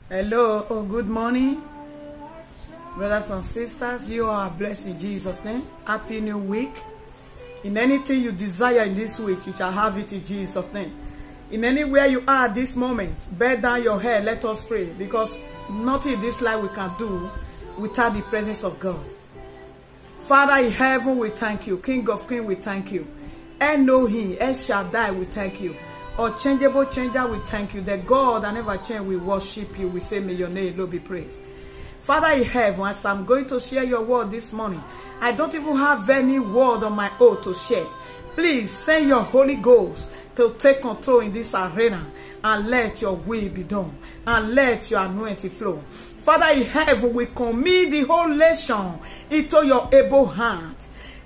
Hello, good morning, brothers and sisters. You are blessed in Jesus' name. Happy new week. In anything you desire in this week, you shall have it in Jesus' name. In anywhere you are at this moment, bear down your head. Let us pray, because nothing in this life we can do without the presence of God. Father in heaven, we thank you. King of kings, we thank you. Elohim, El Shaddai, we thank you. Unchangeable changer, we thank you. The God that never change, we worship you. We say, may your name Lord be praised. Father in heaven, as I'm going to share your word this morning, I don't even have any word on my own to share. Please send your Holy Ghost to take control in this arena and let your will be done and let your anointing flow. Father in heaven, we commit the whole nation into your able hand.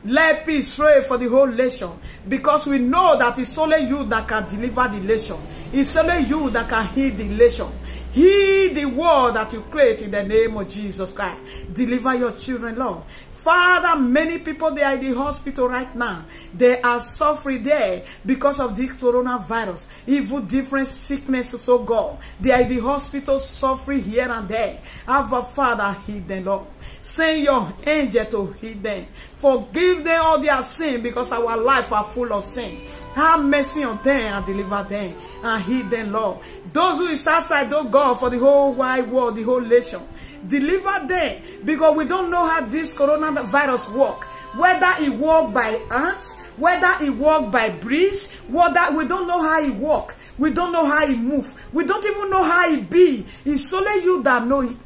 Let peace reign for the whole nation, because we know that it's only you that can deliver the nation. It's only you that can heal the nation. Heal the world that you create in the name of Jesus Christ. Deliver your children, Lord. Father, many people, they are in the hospital right now. They are suffering there because of the coronavirus. Even different sicknesses, oh God. They are in the hospital suffering here and there. Our Father, heal them, Lord. Send your angel to heal them. Forgive them all their sin, because our life are full of sin. Have mercy on them and deliver them and heal them, Lord. Those who is outside, oh God, for the whole wide world, the whole nation. Deliver them, because we don't know how this coronavirus work. Whether it work by ants, whether it work by breeze, whether we don't know how it work. We don't know how it move. We don't even know how it be. It's only you that know it.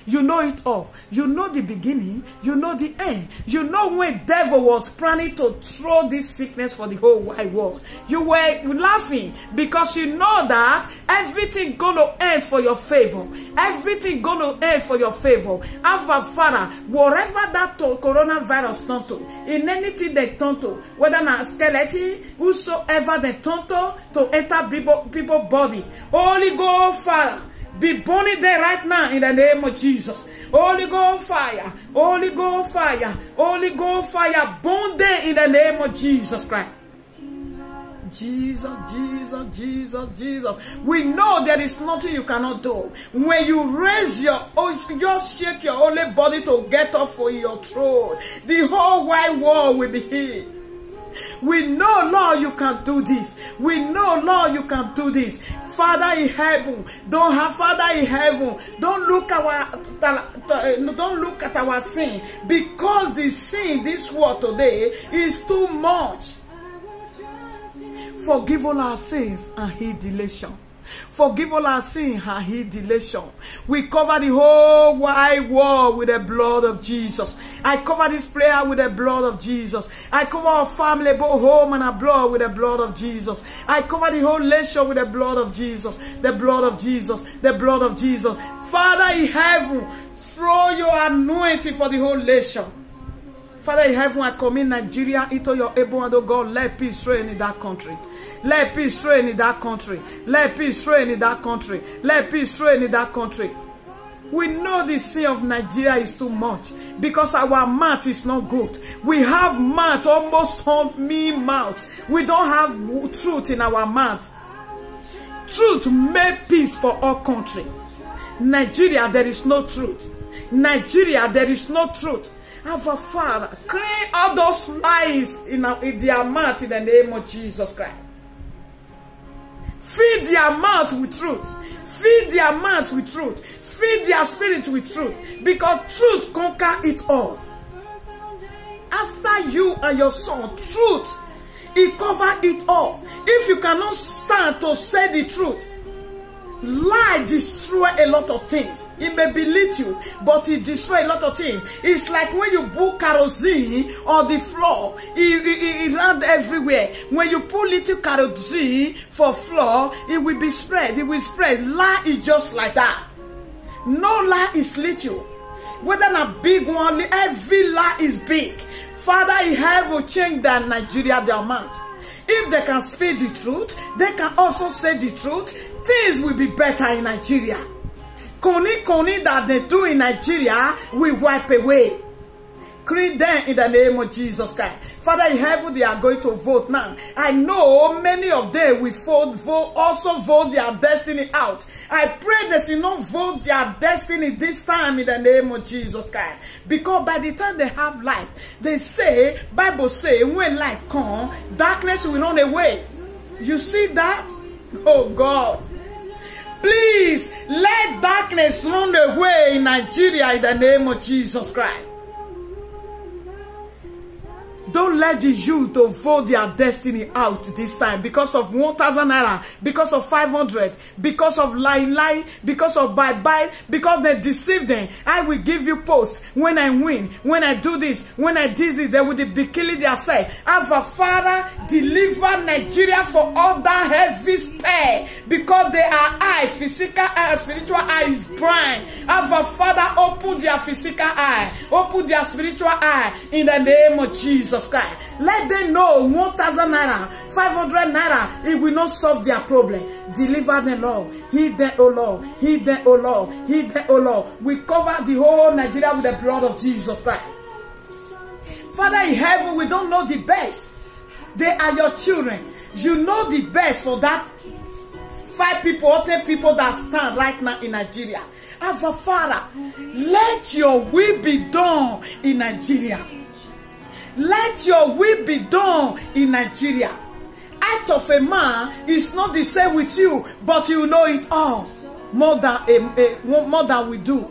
You know it all. You know the beginning. You know the end. You know when devil was planning to throw this sickness for the whole wide world. You were laughing because you know that everything gonna end for your favor. Everything gonna end for your favor. Our Father, whatever that coronavirus turn to, in anything they turn to, whether not skeleton, whosoever they turn to enter people body, Holy Ghost fire, be burning there right now in the name of Jesus. Holy Ghost fire, Holy Ghost fire, Holy Ghost fire, burn there in the name of Jesus Christ. Jesus, Jesus, Jesus, Jesus. We know there is nothing you cannot do. When you raise just shake your holy body to get up for your throne, the whole wide world will be healed. We know, Lord, you can do this. We know, Lord, you can do this. Father in heaven, Father in heaven, don't look at our sin, because the sin this world today is too much. Forgive all our sins and heal the nation. Forgive all our sins and heal the nation. We cover the whole wide world with the blood of Jesus. I cover this prayer with the blood of Jesus. I cover our family, both home and abroad, with the blood of Jesus. I cover the whole nation with the blood of Jesus. The blood of Jesus. The blood of Jesus. Father in heaven, throw your anointing for the whole nation. Father in heaven, I commit Nigeria into your able hand, oh God. Let peace reign in that country. Let peace reign in that country. Let peace reign in that country. Let peace reign in that country. We know the sin of Nigeria is too much, because our mouth is not good. We have mouth, almost mean mouth. We don't have truth in our mouth. Truth make peace for all country. Nigeria, there is no truth. Nigeria, there is no truth. Our Father, clean all those lies in their mouth in the name of Jesus Christ. Feed their mouth with truth. Feed their mouth with truth. Feed their spirit with truth. Because truth conquers it all. After you and your son, truth, it covers it all. If you cannot stand to say the truth, lie destroy a lot of things. It may be little, but it destroys a lot of things. It's like when you put kerosene on the floor, it runs everywhere. When you put little kerosene for floor, it will be spread. It will spread. Lie is just like that. No lie is little. Whether a big one, every lie is big. Father in heaven, change that Nigeria their mouth. If they can speak the truth, they can also say the truth. Things will be better in Nigeria. Koni that they do in Nigeria will wipe away. Decree them in the name of Jesus Christ. Father in heaven, they are going to vote now. I know many of them will also vote their destiny out. I pray they should not vote their destiny this time in the name of Jesus Christ. Because by the time they have light, they say, Bible say, when light comes, darkness will run away. You see that? Oh God. Please, let darkness run away in Nigeria in the name of Jesus Christ. Don't let the youth to vote their destiny out this time because of 1,000 naira, because of 500, because of lie, because of bye, because they deceive them. I will give you post when I win, when I do this, when I do this, they will be killing themselves. Our Father, deliver Nigeria for all that heavy spare because they are eye, physical eye, spiritual eye is blind. Our Father, open their physical eye, open their spiritual eye in the name of Jesus Christ. Let them know 1,000 naira, 500 naira, it will not solve their problem. Deliver them, Lord. Heal them, O Lord. Heal them, O Lord. Heal them, O Lord. We cover the whole Nigeria with the blood of Jesus Christ. Father in heaven, we don't know the best. They are your children. You know the best for that 5 people or 10 people that stand right now in Nigeria. Our Father, let your will be done in Nigeria. Let your will be done in Nigeria. Act of a man is not the same with you, but you know it all more than we do.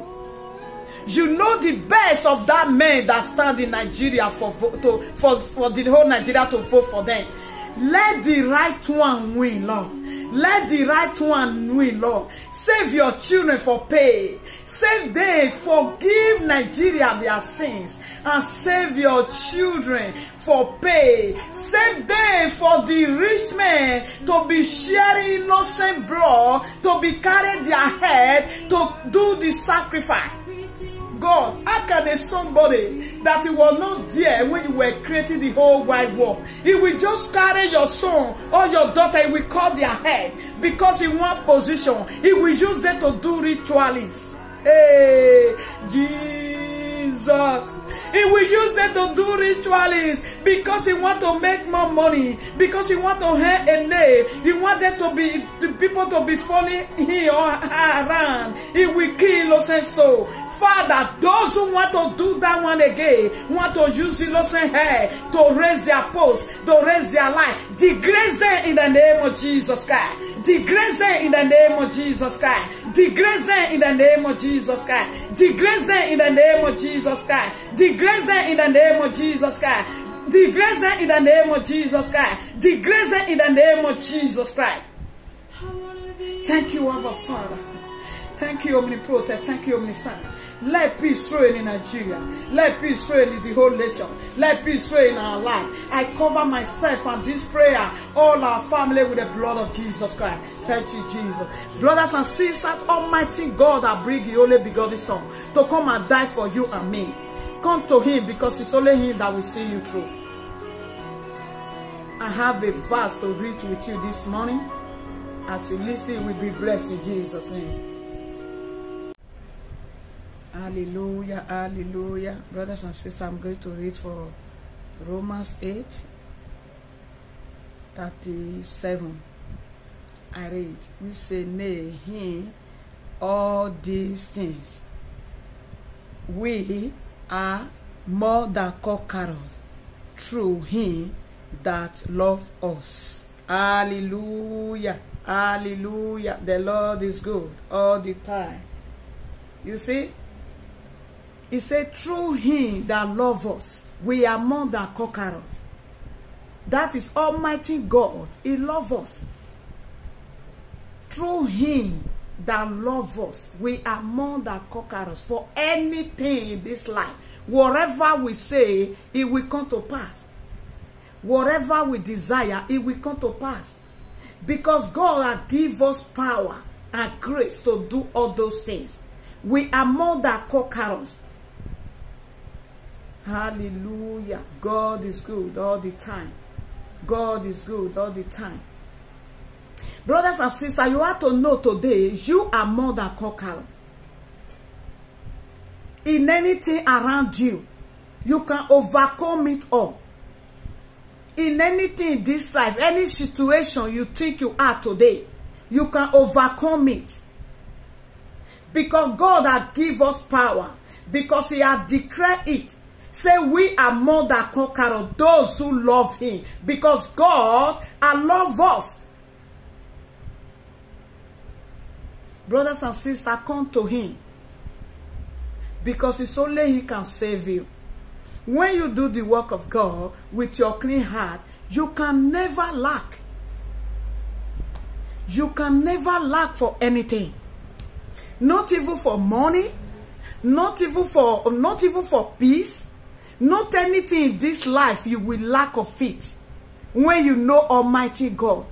You know the best of that man that stand in Nigeria for the whole Nigeria to vote for them. Let the right one win, Lord. Let the right one win, Lord. Save your children for pay. Save them, forgive Nigeria their sins. And save your children for pay. Save them for the rich men to be sharing innocent blood, to be carrying their head, to do the sacrifice. God, how can there somebody that you were not there when you were creating the whole wide world? He will just carry your son or your daughter, he will cut their head because in one position, he will use them to do rituals. Hey, Jesus. He will use them to do rituals because he wants to make more money, because he wants to earn a name. He wants them to be the people to be following him or her around. He will kill us and so. Father, those who want to do that one again, want to use innocent hair to raise their post, to raise their life, degrade them in the name of Jesus Christ. Degrade them in the name of Jesus Christ. Degrade them in the name of Jesus Christ. Degrade them in the name of Jesus Christ. Degrade them in the name of Jesus Christ. Degrade them in the name of Jesus Christ. Degrade them in the name of Jesus Christ. Thank you, our Father. Thank you, Omnipotent. Thank you, Omniscient. Let peace reign in Nigeria. Let peace reign in the whole nation. Let peace reign in our life. I cover myself and this prayer, all our family with the blood of Jesus Christ. Thank you, Jesus. Brothers and sisters, Almighty God, I bring the only begotten Son to come and die for you and me. Come to him because it's only him that will see you through. I have a verse to read with you this morning. As you listen, we'll be blessed in Jesus' name. Hallelujah, hallelujah. Brothers and sisters, I'm going to read for Romans 8:37. I read, we say, nay, him, all these things, we are more than conquerors through him that loved us. Hallelujah, hallelujah. The Lord is good all the time. You see? He said, through him that loves us, we are more than conquerors. That is Almighty God. He loves us. Through him that loves us, we are more than conquerors for anything in this life. Whatever we say, it will come to pass. Whatever we desire, it will come to pass. Because God has given us power and grace to do all those things. We are more than conquerors. Hallelujah. God is good all the time. God is good all the time. Brothers and sisters, you have to know today, you are more than conquerors. In anything around you, You can overcome it all. In anything in this life, any situation you think you are today, you can overcome it. Because God has given us power. Because he has declared it. Say we are more than conquerors, those who love him. Because God has loved us. Brothers and sisters, come to him. Because it's only he can save you. When you do the work of God with your clean heart, you can never lack. You can never lack for anything. Not even for money, not even for peace, not anything in this life you will lack of it when you know Almighty God.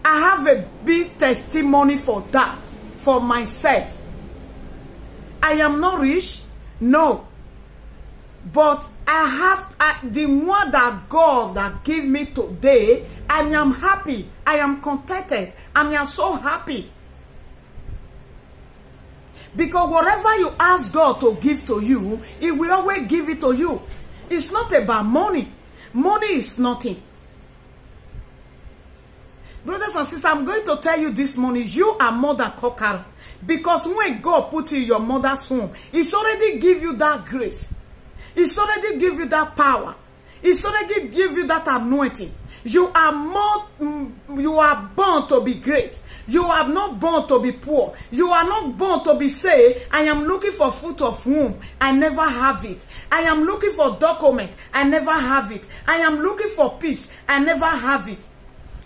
I have a big testimony for that, for myself. I am not rich, no. But I have the one that God that gave me today. I am happy. I am contented. I am so happy. Because whatever you ask God to give to you, he will always give it to you. It's not about money. Money is nothing. Brothers and sisters, I'm going to tell you this morning, you are more than conqueror. Because when God put you in your mother's womb, He's already give you that grace. He's already give you that power. He's already give you that anointing. You are born to be great. You are not born to be poor. You are not born to be say, I am looking for fruit of womb. I never have it. I am looking for document. I never have it. I am looking for peace. I never have it.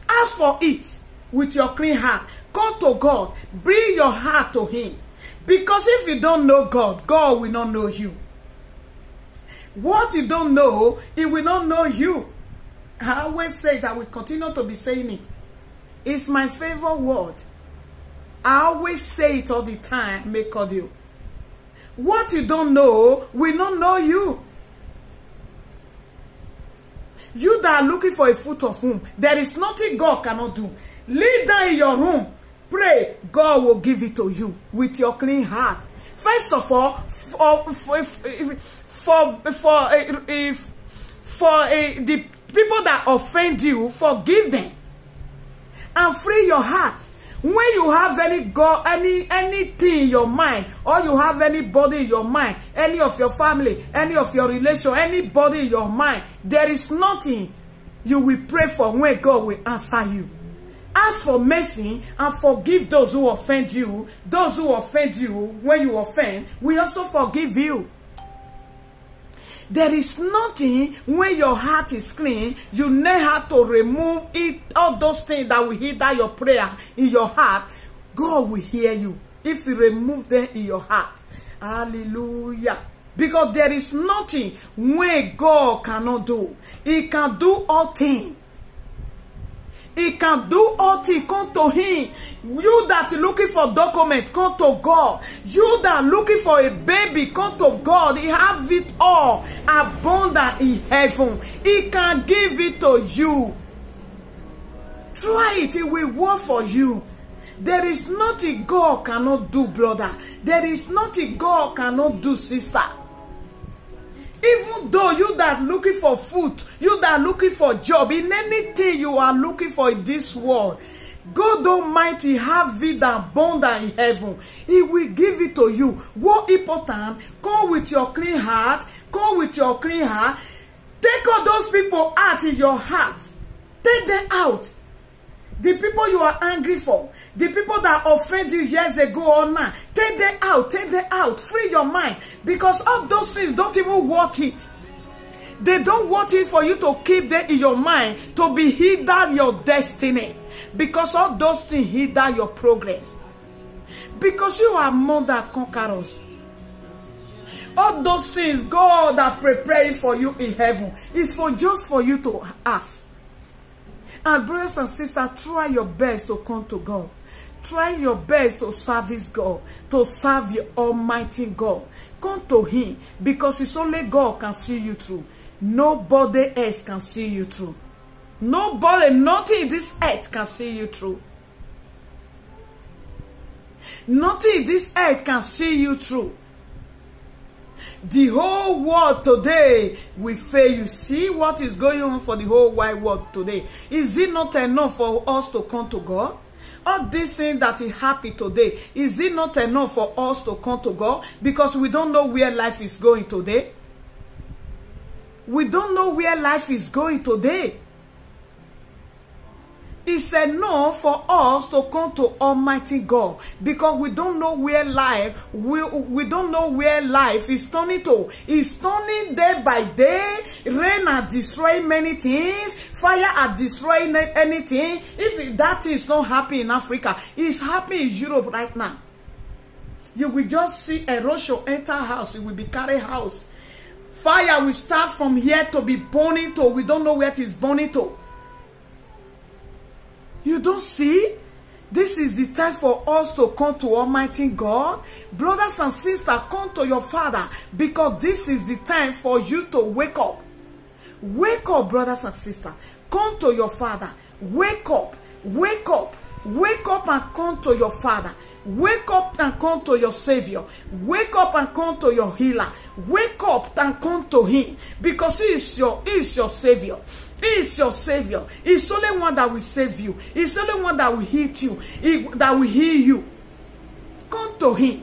Ask for it with your clean heart. Come to God. Bring your heart to Him. Because if you don't know God, God will not know you. What you don't know, He will not know you. I always say that, we continue to be saying it. It's my favorite word. I always say it all the time, make audio. What you don't know will not know you. You that are looking for a fruit of womb, there is nothing God cannot do. Lay down in your room, pray, God will give it to you with your clean heart. First of all, the people that offend you, forgive them and free your heart. When you have anything in your mind, or you have anybody in your mind, any of your family, any of your relation, anybody in your mind, there is nothing you will pray for when God will answer you. Ask for mercy and forgive those who offend you. Those who offend you, when you offend, we also forgive you. There is nothing when your heart is clean, you know how to remove it, all those things that will hinder your prayer in your heart. God will hear you if you remove them in your heart. Hallelujah. Because there is nothing when God cannot do. He can do all things. He can do all things. Come to Him. You that are looking for document, come to God. You that are looking for a baby, come to God. He has it all abundant in heaven. He can give it to you. Try it. It will work for you. There is nothing God cannot do, brother. There is nothing God cannot do, sister. Even though you that are looking for food, you that are looking for job, in anything you are looking for in this world, God Almighty have it abundant in heaven. He will give it to you. What important? Come with your clean heart. Come with your clean heart. Take all those people out in your heart. Take them out. The people you are angry for, the people that offended you years ago or now, take them out, take them out, free your mind. Because all those things don't even want it. They don't want it for you to keep them in your mind, to be hinder your destiny. Because all those things hinder your progress. Because you are more than conquerors. All those things God are preparing for you in heaven is for just for you to ask. And brothers and sisters, try your best to come to God. Try your best to service God, to serve your Almighty God. Come to Him, because it's only God can see you through. Nobody else can see you through. Nobody, nothing in this earth can see you through. Nothing in this earth can see you through. The whole world today will fail you. See what is going on for the whole wide world today. Is it not enough for us to come to God? All these things that is happy today, is it not enough for us to come to God? Because we don't know where life is going today. We don't know where life is going today. It's enough for us to come to Almighty God, because we don't know where life we don't know where life is turning to. It's turning day by day. Rain are destroying many things. Fire are destroying anything. If that is not happening in Africa, it's happening in Europe right now. You will just see erosion enter house. It will be carried house. Fire will start from here to be burning to. We don't know where it is burning to. You don't see? This is the time for us to come to Almighty God. Brothers and sisters, come to your Father, because this is the time for you to wake up. Wake up, brothers and sisters. Come to your Father. Wake up. Wake up. Wake up and come to your Father. Wake up and come to your Savior. Wake up and come to your healer. Wake up and come to Him, because He is your Savior. He is your Savior. He's only one that will save you. He's only one that will heal you. That will heal you. Come to Him.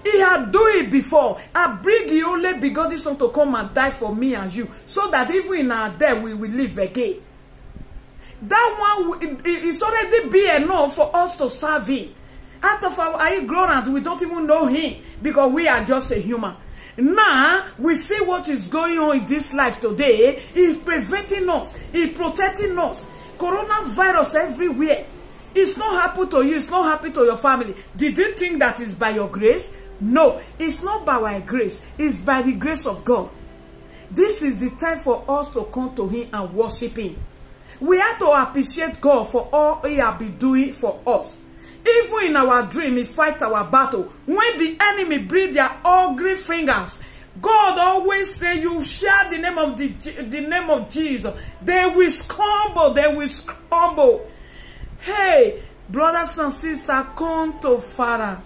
He had done it before. I bring the only begotten Son to come and die for me and you, so that even in our death we will live again. That one is already be enough for us to serve Him. Out of our ignorance, we don't even know Him, because we are just a human. Now, we see what is going on in this life today. He's preventing us. He's protecting us. Coronavirus everywhere. It's not happening to you. It's not happening to your family. Did you think that it's by your grace? No, it's not by our grace. It's by the grace of God. This is the time for us to come to Him and worship Him. We have to appreciate God for all He has been doing for us. Even in our dream, He fight our battle. When the enemy bring their ugly fingers, God always say, you share the name of the name of Jesus, they will scramble, they will scramble. Hey, brothers and sisters, come to Father.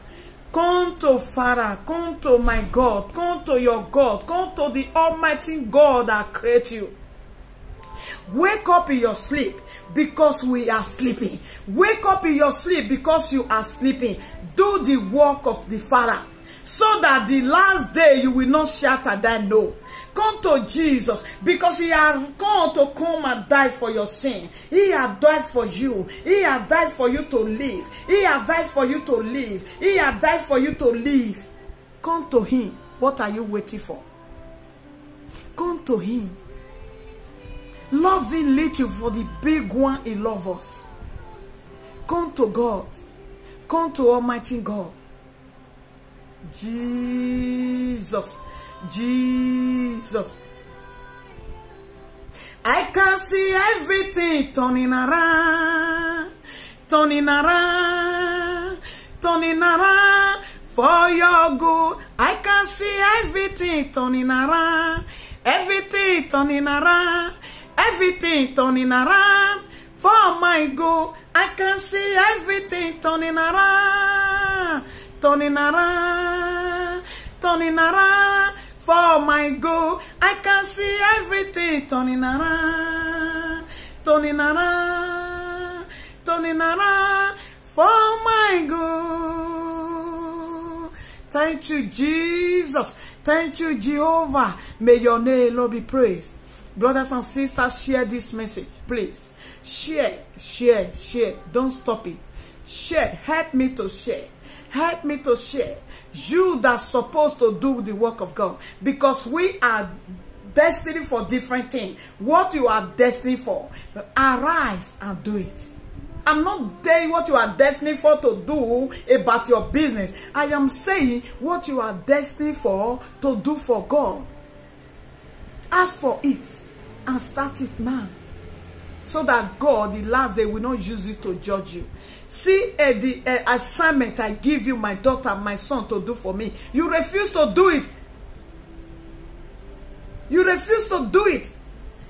Come to Father. Come to my God. Come to your God. Come to the Almighty God that created you. Wake up in your sleep, because we are sleeping. Wake up in your sleep, because you are sleeping. Do the work of the Father, so that the last day you will not shout and die. No. Come to Jesus, because He has come to come and die for your sin. He has died for you. He has died for you to live. He has died for you to live. He has died for you to live. Come to Him. What are you waiting for? Come to Him. Love Him little for the big one He loves us. Come to God. Come to Almighty God. Jesus. Jesus. I can see everything turning around. Turning around. Turning around for your good. I can see everything turning around. Everything turning around. Everything turning around for my good. I can see everything turning around. Turning around. Turning around for my good. I can see everything turning around. Turning around. Turning around for my good. Thank you, Jesus. Thank you, Jehovah. May your name, Lord, be praised. Brothers and sisters, share this message, please. Share, share, share. Don't stop it. Share. Help me to share. Help me to share. You that's supposed to do the work of God. Because we are destined for different things. What you are destined for, arise and do it. I'm not saying what you are destined for to do about your business. I am saying what you are destined for to do for God. Ask for it and start it now, so that God, the last day, will not use it to judge you. See the assignment I give you, my daughter, my son, to do for me. You refuse to do it. You refuse to do it.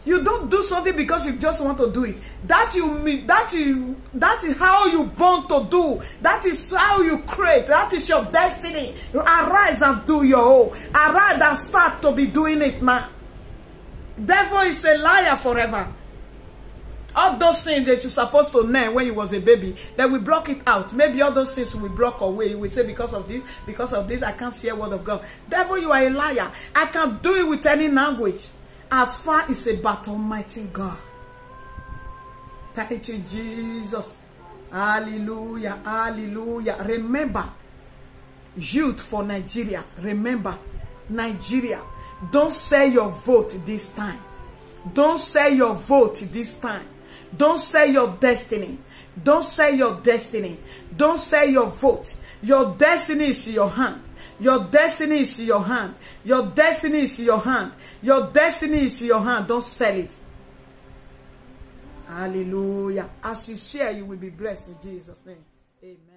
You don't do something because you just want to do it. That is how you born to do. That is how you create. That is your destiny. You arise and do your own. Arise and start to be doing it now. Devil is a liar forever. All those things that you're supposed to know when you was a baby, then we block it out. Maybe all those things we block away. You will say, because of this, I can't see a word of God. Devil, you are a liar. I can do it with any language. As far as about Almighty God. Thank you, Jesus. Hallelujah. Hallelujah. Remember, youth for Nigeria. Remember, Nigeria. Don't sell your vote this time. Don't sell your vote this time. Don't sell your destiny. Don't sell your destiny. Don't sell your vote. Your destiny is in your hand. Your destiny is in your hand. Your destiny is in your hand. Your destiny is in your hand. Don't sell it. Hallelujah. As you share, you will be blessed in Jesus' name. Amen.